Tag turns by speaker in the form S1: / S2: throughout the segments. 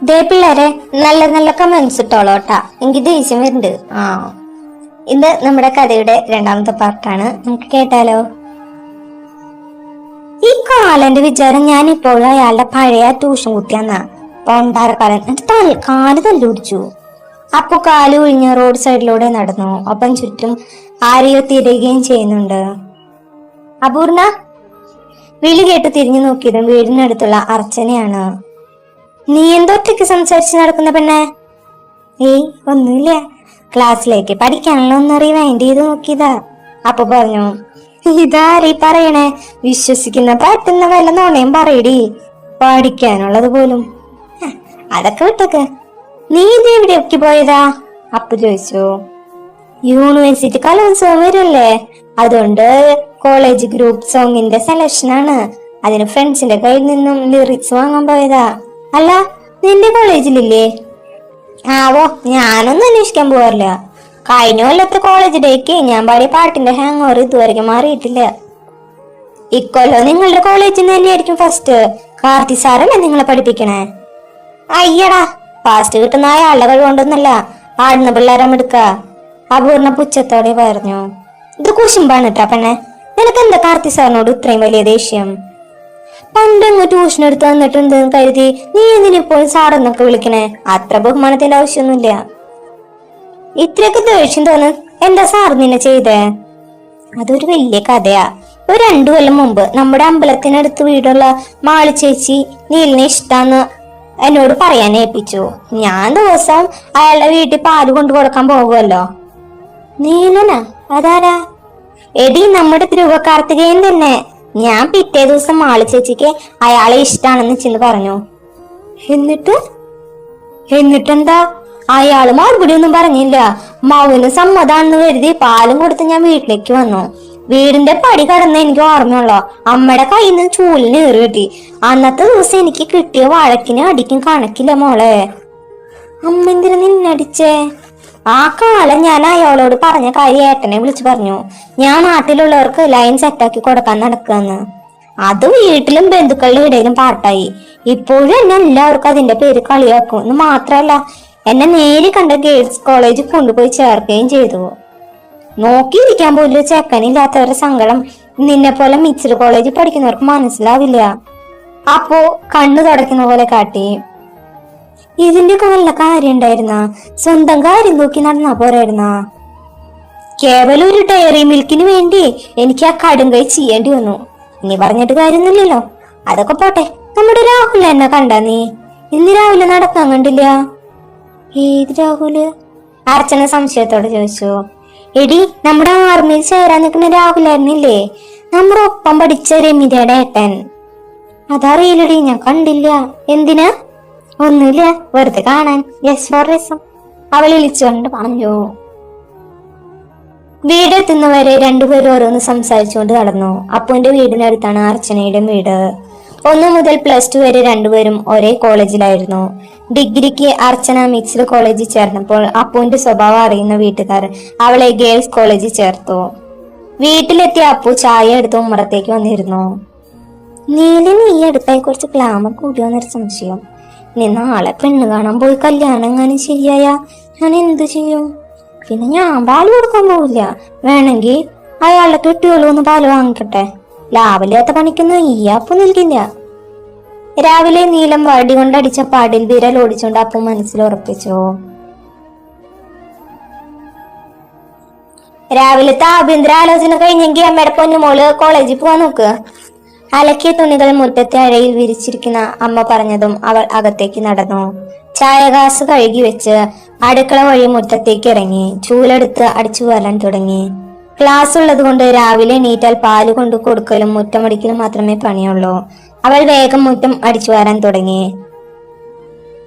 S1: ദേ പിള്ളേരെ, നല്ല നല്ല കമന്റ്സ് ഇട്ടോളോട്ടാ, എനിക്ക് ദേഷ്യം വരുന്നുണ്ട്. ഇത് നമ്മുടെ കഥയുടെ രണ്ടാമത്തെ പാർട്ടാണ്, നമുക്ക് കേട്ടാലോ. ഈ കാലന്റെ വിചാരം ഞാൻ ഇപ്പോഴും അയാളുടെ പഴയ ട്യൂഷൻ കുട്ടിയാന്നാ. പൊണ്ടാരക്കാലൻ കാല് തല്ലുപിടിച്ചു. അപ്പൊ കാല് ഒഴിഞ്ഞ് റോഡ് സൈഡിലൂടെ നടന്നു. ഒപ്പം ചുറ്റും ആരെയോ തിരയുകയും ചെയ്യുന്നുണ്ട്. അപൂർണ വിളി കേട്ട് തിരിഞ്ഞു നോക്കിയതും വീടിനടുത്തുള്ള അർച്ചനയാണ്. നീ എന്തൊറ്റയ്ക്ക് സംസാരിച്ച് നടക്കുന്ന പെണ്ണെ? ഏയ് ഒന്നുമില്ല, ക്ലാസ്സിലേക്ക് പഠിക്കാനുള്ള ഒന്ന് റിവൈൻഡ് ചെയ്ത് നോക്കിയതാ. അപ്പൊ പറഞ്ഞു, ഇതാരീ പറയണേ, വിശ്വസിക്കുന്ന പറ്റുന്ന വല്ല നോണയും പറയടി, പഠിക്കാനുള്ളത് പോലും. അതൊക്കെ വിട്ടൊക്കെ, നീ ഇത് എവിടെയൊക്കെ പോയതാ? അപ്പു ചോദിച്ചു. യൂണിവേഴ്സിറ്റി കലോത്സവം വരല്ലേ, അതുകൊണ്ട് കോളേജ് ഗ്രൂപ്പ് സോങ്ങിന്റെ സെലക്ഷനാണ്. അതിന് ഫ്രണ്ട്സിന്റെ കയ്യിൽ നിന്നും ലിറിക്സ് വാങ്ങാൻ പോയതാ. അല്ല, നിന്റെ കോളേജിലില്ലേ? ആവോ, ഞാനൊന്നും അന്വേഷിക്കാൻ പോവാറില്ല. കഴിഞ്ഞ കൊല്ലത്തെ കോളേജ് ഡേക്ക് ഞാൻ പാടിയ പാട്ടിന്റെ ഹാങ് ഓവർ ഇതുവരെയ്ക്കും മാറിയിട്ടില്ല. ഇക്കൊല്ലം നിങ്ങളുടെ കോളേജിൽ നിന്ന് തന്നെയായിരിക്കും ഫസ്റ്റ്. കാർത്തി സാറല്ലേ നിങ്ങളെ പഠിപ്പിക്കണേ? അയ്യടാ, ഫാസ്റ്റ് കിട്ടുന്ന അയാളുടെ കഴിവുകൊണ്ടൊന്നല്ല, പാടുന്ന പിള്ളേരെ എടുക്ക. അപൂർണ പുച്ഛത്തോടെ പറഞ്ഞു. ഇത് കുശുമ്പാണ് കേട്ടാ പെണ്ണെ, നിനക്ക് എന്താ കാർത്തി സാറിനോട് ഇത്രയും വലിയ ദേഷ്യം? പണ്ടങ്ങ് ട്യൂഷൻ എടുത്ത് വന്നിട്ടുണ്ടെന്ന് കരുതി നീ എന്തിനിപ്പോൾ സാറെന്നൊക്കെ വിളിക്കണേ? അത്ര ബഹുമാനത്തിന്റെ ആവശ്യമൊന്നുമില്ല. ഇത്രയൊക്കെ ദേഷ്യം തോന്നു, എന്താ സാർ നിന്നെ ചെയ്തേ? അതൊരു വലിയ കഥയാ. ഒരു 2 കൊല്ലം മുമ്പ് നമ്മുടെ അമ്പലത്തിനടുത്ത് വീടുള്ള മാളി ചേച്ചി നീലിനെ ഇഷ്ടാന്ന് എന്നോട് പറയാൻ ഏൽപ്പിച്ചു. ഞാൻ ദിവസം അയാളുടെ വീട്ടിൽ പാല് കൊണ്ടു കൊടുക്കാൻ പോകുമല്ലോ. നീലനാ? അതാരാ? എടി, നമ്മുടെ ധ്രുവ കാർത്തികേയൻ തന്നെ. ഞാൻ പിറ്റേ ദിവസം മാളി ചേച്ചിക്ക് അയാളെ ഇഷ്ടാണെന്ന് ചെന്ന് പറഞ്ഞു. എന്നിട്ടെന്താ? അയാള് മറുപടി ഒന്നും പറഞ്ഞില്ല. മൗന് സമ്മതാണെന്ന് കരുതി പാലും കൊടുത്ത് ഞാൻ വീട്ടിലേക്ക് വന്നു. വീടിന്റെ പടി കടന്ന് എനിക്ക് ഓർമ്മയുള്ളോ, അമ്മയുടെ കയ്യിൽ നിന്ന് ചൂലിന് ഏറി കിട്ടി. അന്നത്തെ ദിവസം എനിക്ക് കിട്ടിയ വഴക്കിന് അടിക്കും കണക്കില്ല മോളെ. അമ്മ എന്തിനാ നിന്നടിച്ചേ? ആ കാലം ഞാൻ അയാളോട് പറഞ്ഞ കാര്യം ഏട്ടനെ വിളിച്ചു പറഞ്ഞു. ഞാൻ നാട്ടിലുള്ളവർക്ക് ലൈൻ സെറ്റാക്കി കൊടുക്കാൻ നടക്കാന്ന്. അത് വീട്ടിലും ബന്ധുക്കളുടെ ഇടയിലും പാട്ടായി. ഇപ്പോഴും എന്നെ എല്ലാവർക്കും അതിന്റെ പേര് കളിയാക്കും. എന്ന് മാത്രല്ല, എന്നെ നേരി കണ്ട ഗേൾസ് കോളേജിൽ കൊണ്ടുപോയി ചേർക്കുകയും ചെയ്തു. നോക്കിയിരിക്കാൻ പോലും ചെക്കനില്ലാത്തവരുടെ സങ്കടം നിന്നെ പോലെ മിക്സഡ് കോളേജിൽ പഠിക്കുന്നവർക്ക് മനസ്സിലാവില്ല. അപ്പോ കണ്ണു തുടയ്ക്കുന്ന പോലെ കാട്ടി. ഇതിന്റെയൊക്കെ വല്ല കാര്യം ഉണ്ടായിരുന്ന? സ്വന്തം കാര്യം നോക്കി നടന്നാ പോരായിരുന്ന? കേവലം ഒരു ഡയറി മിൽക്കിന് വേണ്ടി എനിക്ക് ആ കടുങ്കൈ ചെയ്യേണ്ടി വന്നു. നീ പറഞ്ഞിട്ട് കാര്യമൊന്നുമില്ലല്ലോ. അതൊക്കെ പോട്ടെ, നമ്മുടെ രാഹുൽ എന്നെ കണ്ടാ നീ? ഇന്ന് രാവിലെ നടക്കാൻ കണ്ടില്ല. ഏത് രാഹുല്? അർച്ചന സംശയത്തോടെ ചോദിച്ചു. എടി, നമ്മുടെ ആർമിയിൽ ചേരാൻ നിൽക്കുന്ന രാഹുലായിരുന്നില്ലേ, നമ്മുടെ ഒപ്പം പഠിച്ച രമിതയുടെ ഏട്ടൻ. അതറിയില്ലടി, ഞാൻ കണ്ടില്ല. എന്തിനാ? ഒന്നുമില്ല, വെറുതെ കാണാൻ. യെസ് ഫോർ രസം, അവൾ വിളിച്ചുകൊണ്ട് പറഞ്ഞു. വീടെത്തുന്നവരെ രണ്ടുപേരും ഓരോന്ന് സംസാരിച്ചുകൊണ്ട് നടന്നു. അപ്പുവിന്റെ വീടിനടുത്താണ് അർച്ചനയുടെ വീട്. 1 മുതൽ +2 വരെ രണ്ടുപേരും ഒരേ കോളേജിലായിരുന്നു. ഡിഗ്രിക്ക് അർച്ചന മിക്സ്ഡ് കോളേജിൽ ചേർന്നപ്പോൾ അപ്പുവിന്റെ സ്വഭാവം അറിയുന്ന വീട്ടുകാർ അവളെ ഗേൾസ് കോളേജിൽ ചേർത്തു. വീട്ടിലെത്തിയ അപ്പു ചായ എടുത്ത് ഉമ്മറത്തേക്ക് വന്നിരുന്നു. നീല, നീ എടുത്തായി കുറച്ച് ഗ്ലാമർ കൂടിയോന്നൊരു സംശയം. നീ നാളെ പെണ്ണ് കാണാൻ പോയി കല്യാണം എങ്ങാനും ശരിയായ ഞാൻ എന്ത് ചെയ്യും? പിന്നെ ഞാൻ പാല് കൊടുക്കാൻ പോവില്ല. വേണമെങ്കിൽ അയാളുടെ കെട്ടിയോളൂ ഒന്ന് പാല് വാങ്ങിക്കട്ടെ. ലാവില്ലാത്ത പണിക്കൊന്നും ഈ അപ്പു നിൽക്കില്ല. രാവിലെ നീലം വടി കൊണ്ടടിച്ച പാടിൽ വിരൽ ഓടിച്ചുകൊണ്ട് അപ്പു മനസ്സിൽ ഉറപ്പിച്ചു. രാവിലത്തെ ആഭ്യന്തര ആലോചന കഴിഞ്ഞെങ്കിൽ അമ്മയുടെ പൊന്നുമോള് കോളേജിൽ പോവാൻ നോക്ക്. അലക്കിയ തുണികൾ മുറ്റത്തെ അഴയിൽ വിരിച്ചിരിക്കുന്ന അമ്മ പറഞ്ഞതും അവൾ അകത്തേക്ക് നടന്നു. ചായ ഗ്ലാസ് കഴുകി വെച്ച് അടുക്കള വഴി മുറ്റത്തേക്ക് ഇറങ്ങി. ചൂലെടുത്ത് അടിച്ചു വരാൻ തുടങ്ങി. ക്ലാസ് ഉള്ളത് കൊണ്ട് രാവിലെ എണീറ്റാൽ പാല് കൊണ്ട് കൊടുക്കലും മുറ്റമടിക്കലും മാത്രമേ പണിയുള്ളൂ. അവൾ വേഗം മുറ്റം അടിച്ചു വരാൻ തുടങ്ങി.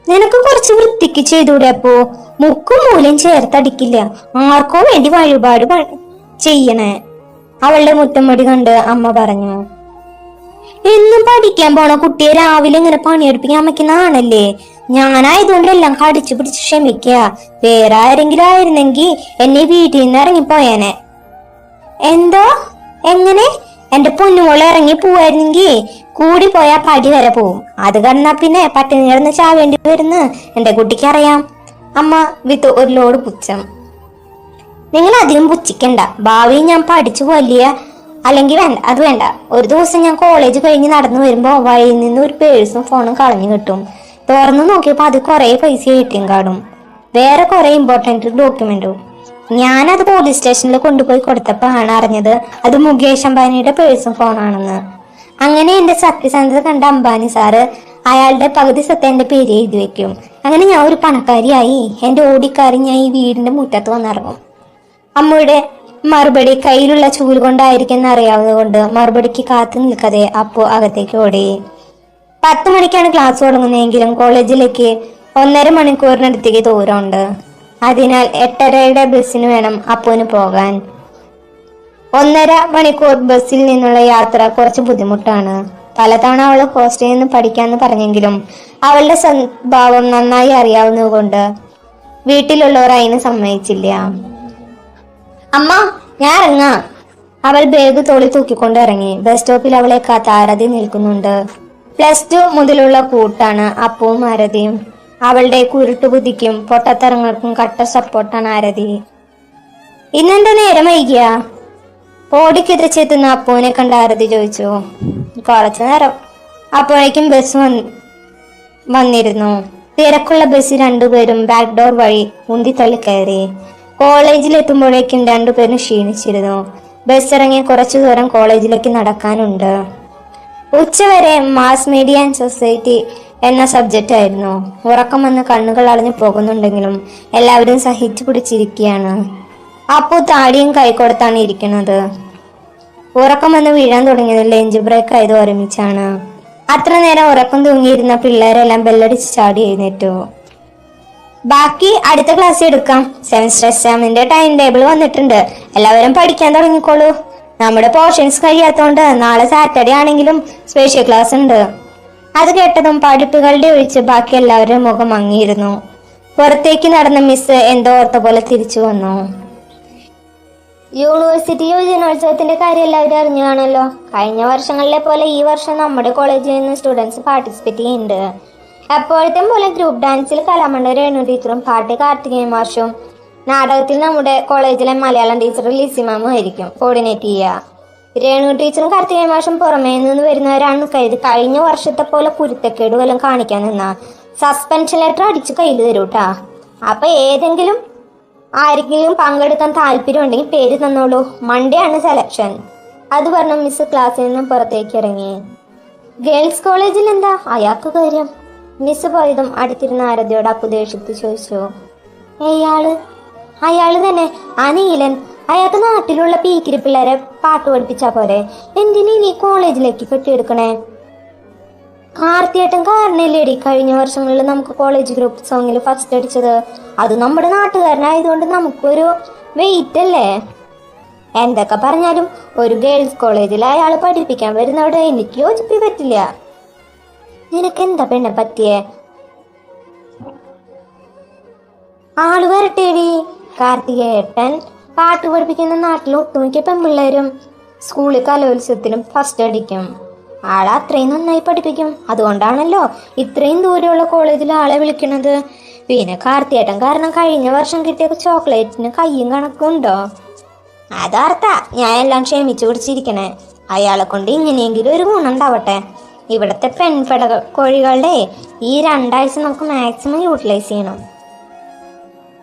S1: നിനക്ക് കുറച്ച് വൃത്തിക്ക് ചെയ്തൂടെ അപ്പോ? മുക്കും മൂലയും ചേർത്തടിക്കില്ല, ആർക്കോ വേണ്ടി വഴിപാട് ചെയ്യണേ. അവളുടെ മുറ്റമടി കണ്ട് അമ്മ പറഞ്ഞു. എന്നും പഠിക്കാൻ പോണ കുട്ടിയെ രാവിലെ ഇങ്ങനെ പണിയെടുപ്പിക്കാൻ അമ്മയ്ക്കുന്നതാണല്ലേ? ഞാനായതുകൊണ്ട് എല്ലാം കടിച്ചു പിടിച്ച് ക്ഷമിക്കുക. വേറെ ആരെങ്കിലും ആയിരുന്നെങ്കിൽ എന്നെ വീട്ടിൽ നിന്ന് ഇറങ്ങിപ്പോയേനെ. എന്തോ? എങ്ങനെ? എന്റെ പൊന്നുമോളെ ഇറങ്ങി പോവായിരുന്നെങ്കിൽ കൂടി പോയാൽ പടി വരെ പോവും. അത് കണ്ടാ പിന്നെ പട്ടിണി കിടന്ന് ചാവേണ്ടി വരുന്ന് എന്റെ കുട്ടിക്ക് അറിയാം. അമ്മ വിത്ത് ഒരു ലോഡ് പുച്ഛം. നിങ്ങൾ അധികം പുച്ഛിക്കണ്ട. ഭാവി ഞാൻ പഠിച്ചു വലിയ അല്ലെങ്കിൽ വേണ്ട, അത് വേണ്ട. ഒരു ദിവസം ഞാൻ കോളേജ് കഴിഞ്ഞ് നടന്നു വരുമ്പോ വഴിയിൽ നിന്ന് ഒരു പേഴ്സും ഫോണും കളഞ്ഞു കിട്ടും. തുറന്നു നോക്കിയപ്പോ അത് കുറെ പൈസ ATM കാർഡും വേറെ കുറെ ഇമ്പോർട്ടന്റ് ഡോക്യുമെന്റും. ഞാനത് പോലീസ് സ്റ്റേഷനിൽ കൊണ്ടുപോയി കൊടുത്തപ്പോ ആണ് അറിഞ്ഞത് അത് മുകേഷ് അംബാനിയുടെ പേഴ്സും ഫോണാണെന്ന്. അങ്ങനെ എന്റെ സത്യസന്ധത കണ്ട അംബാനി സാറ് അയാളുടെ പകുതി സ്വത്ത് എന്റെ പേര് എഴുതി വെക്കും. അങ്ങനെ ഞാൻ ഒരു പണക്കാരിയായി. എന്റെ ഓടിക്കാരി ഞാൻ ഈ വീടിന്റെ മുറ്റത്ത് വന്നിറങ്ങും. അമ്മയുടെ മറുപടി കയ്യിലുള്ള ചൂല് കൊണ്ടായിരിക്കും അറിയാവുന്നത് കൊണ്ട് മറുപടിക്ക് കാത്തു നിൽക്കാതെ അപ്പു അകത്തേക്ക് ഓടി. 10 മണിക്കാണ് ക്ലാസ് തുടങ്ങുന്നതെങ്കിലും കോളേജിലേക്ക് 1.5 മണിക്കൂറിനടുത്തേക്ക് ദൂരമുണ്ട്. അതിനാൽ 8:30യുടെ ബസ്സിന് വേണം അപ്പുവിന് പോകാൻ. 1.5 മണിക്കൂർ ബസ്സിൽ നിന്നുള്ള യാത്ര കുറച്ച് ബുദ്ധിമുട്ടാണ്. പലതവണ അവൾ ഹോസ്റ്റലിൽ നിന്ന് പഠിക്കാന്ന് പറഞ്ഞെങ്കിലും അവളുടെ സ്വഭാവം നന്നായി അറിയാവുന്നത് കൊണ്ട് വീട്ടിലുള്ളവർ അതിന് സമ്മതിച്ചില്ല. അമ്മ, ഞാൻ ഇറങ്ങാ. അവൾ ബാഗ് തോളിൽ തൂക്കിക്കൊണ്ട് ഇറങ്ങി. ബസ് സ്റ്റോപ്പിൽ അവളെ കാത്ത് ആരതി നിൽക്കുന്നുണ്ട്. +2 മുതലുള്ള കൂട്ടാണ് അപ്പവും ആരതിയും. അവളുടെ കുരുട്ടുബുദ്ധിക്കും പൊട്ടത്തരങ്ങൾക്കും കട്ട സപ്പോർട്ടാണ് ആരതി. ഇന്നെന്താ നേരം വൈകിയ? ഓടിക്കിതച്ചെത്തുന്ന അപ്പുവിനെ കണ്ട ആരതി ചോദിച്ചു. കുറച്ചു നേരം. അപ്പോഴേക്കും ബസ് വന്നിരുന്നു. തിരക്കുള്ള ബസ് രണ്ടുപേരും ബാക്ക് ഡോർ വഴി ഉന്തിത്തള്ളി കയറി. കോളേജിലെത്തുമ്പോഴേക്കും രണ്ടുപേരും ക്ഷീണിച്ചിരുന്നു. ബസ് ഇറങ്ങി കുറച്ചു ദൂരം കോളേജിലേക്ക് നടക്കാനുണ്ട്. ഉച്ചവരെ മാസ് മീഡിയ ആൻഡ് സൊസൈറ്റി എന്ന സബ്ജക്റ്റ് ആയിരുന്നു. ഉറക്കം വന്ന് കണ്ണുകൾ അടഞ്ഞു പോകുന്നുണ്ടെങ്കിലും എല്ലാവരും സഹിച്ചു പിടിച്ചിരിക്കുകയാണ്. അപ്പു താടിയും കൈകൊടുത്താണ് ഇരിക്കുന്നത്. ഉറക്കം വന്ന് വീഴാൻ തുടങ്ങിയത് ലഞ്ച് ബ്രേക്ക് ആയത് ഒരുമിച്ചാണ്. അത്ര നേരം ഉറക്കം തൂങ്ങിയിരുന്ന പിള്ളേരെല്ലാം ബെല്ലടിച്ച് ചാടി എഴുന്നേറ്റു. ബാക്കി അടുത്ത ക്ലാസ് എടുക്കാം. സെമസ്റ്റർ എക്സാമിന്റെ ടൈം ടേബിൾ വന്നിട്ടുണ്ട്. എല്ലാവരും പഠിക്കാൻ തുടങ്ങിക്കോളൂ. നമ്മുടെ പോർഷൻസ് കഴിയാത്തോണ്ട് നാളെ സാറ്റർഡേ ആണെങ്കിലും സ്പെഷ്യൽ ക്ലാസ് ഉണ്ട്. അത് കേട്ടതും പഠിപ്പുകളുടെ ഒഴിച്ച് ബാക്കി എല്ലാവരും മുഖം മങ്ങിയിരുന്നു. പുറത്തേക്ക് നടന്ന മിസ് എന്തോ ഓർത്ത പോലെ തിരിച്ചു വന്നു. യൂണിവേഴ്സിറ്റി യുവജനോത്സവത്തിന്റെ കാര്യം എല്ലാവരും അറിഞ്ഞു കാണല്ലോ. കഴിഞ്ഞ വർഷങ്ങളിലെ പോലെ ഈ വർഷം നമ്മുടെ കോളേജിൽ നിന്ന് സ്റ്റുഡൻസ് പാർട്ടിസിപ്പേറ്റ് ചെയ്യുന്നുണ്ട്. എപ്പോഴത്തെ പോലെ ഗ്രൂപ്പ് ഡാൻസിൽ കലാമണ്ഡ രേണു ടീച്ചറും പാട്ട് കാർത്തികേയ മാഷും, നാടകത്തിൽ നമ്മുടെ കോളേജിലെ മലയാളം ടീച്ചർ ലിസി മാമും ആയിരിക്കും കോർഡിനേറ്റ് ചെയ്യുക. രേണു ടീച്ചറും കാർത്തികേയ മാഷും പുറമേ നിന്ന് വരുന്നവരാണ് കരുതി കഴിഞ്ഞ വർഷത്തെ പോലെ കുരുത്തക്കേട് വല്ലതും കാണിക്കാൻ നിന്നാ സസ്പെൻഷൻ ലെറ്റർ അടിച്ച് കയ്യിൽ തരൂട്ടാ. അപ്പൊ ആരെങ്കിലും പങ്കെടുക്കാൻ താല്പര്യം ഉണ്ടെങ്കിൽ പേര് തന്നോളൂ. മൺഡേ ആണ് സെലക്ഷൻ. അത് പറഞ്ഞ മിസ് ക്ലാസ്സിൽ നിന്നും പുറത്തേക്ക് ഇറങ്ങി. ഗേൾസ് കോളേജിൽ എന്താ അയാൾക്ക് കാര്യം? മിസ് പോയതും അടുത്തിരുന്ന ആരതിയോട് അപ്പു ദേഷ്യത്തിൽ ചോദിച്ചു. അയാള് തന്നെ, ആ നീലൻ. അയാൾക്ക് നാട്ടിലുള്ള പീക്കിരി പിള്ളേരെ പാട്ട് പഠിപ്പിച്ചാ പോരെ? എന്തിനീ നീ കോളേജിലേക്ക് കെട്ടിയെടുക്കണേ? കാർത്തിയേട്ടൻ കാരണല്ലേടി കഴിഞ്ഞ വർഷങ്ങളിൽ നമുക്ക് കോളേജ് ഗ്രൂപ്പ് സോങ്ങിൽ ഫസ്റ്റ് അടിച്ചത്. അത് നമ്മുടെ നാട്ടുകാരനായതുകൊണ്ട് നമുക്കൊരു വെയിറ്റ് അല്ലേ? എന്തൊക്കെ പറഞ്ഞാലും ഒരു ഗേൾസ് കോളേജിൽ അയാൾ പഠിപ്പിക്കാൻ വരുന്നവിടെ എനിക്ക് യോജിപ്പി പറ്റില്ല. നിനക്കെന്താ പെണ്ണെ പറ്റിയേ? ആള് വരട്ടേടി. കാർത്തികേട്ടൻ പാട്ട് പഠിപ്പിക്കുന്ന നാട്ടിൽ ഒട്ടുമിക്ക പെൺപിള്ളേരും സ്കൂളിൽ കലോത്സവത്തിലും ഫസ്റ്റ് അടിക്കും. ആളെ അത്രയും നന്നായി പഠിപ്പിക്കും. അതുകൊണ്ടാണല്ലോ ഇത്രയും ദൂരെയുള്ള കോളേജിൽ ആളെ വിളിക്കുന്നത്. പിന്നെ കാർത്തിയേട്ടൻ കാരണം കഴിഞ്ഞ വർഷം കിട്ടിയ ചോക്ലേറ്റിന് കയ്യും കണക്കുണ്ടോ? അതർത്താ ഞാൻ എല്ലാം ക്ഷമിച്ചു പിടിച്ചിരിക്കണേ. അയാളെ കൊണ്ട് ഇങ്ങനെയെങ്കിലും ഒരു ഗുണം ഉണ്ടാവട്ടെ. ഇവിടുത്തെ കോഴികളുടെ ഈ 2 ആഴ്ച നമുക്ക് മാക്സിമം യൂട്ടിലൈസ് ചെയ്യണം.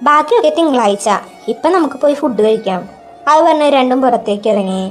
S1: ബാക്കിയൊക്കെ തിങ്കളാഴ്ച. ഇപ്പൊ നമുക്ക് പോയി ഫുഡ് കഴിക്കാം. അത് പറഞ്ഞ് രണ്ടും പുറത്തേക്ക് ഇറങ്ങി.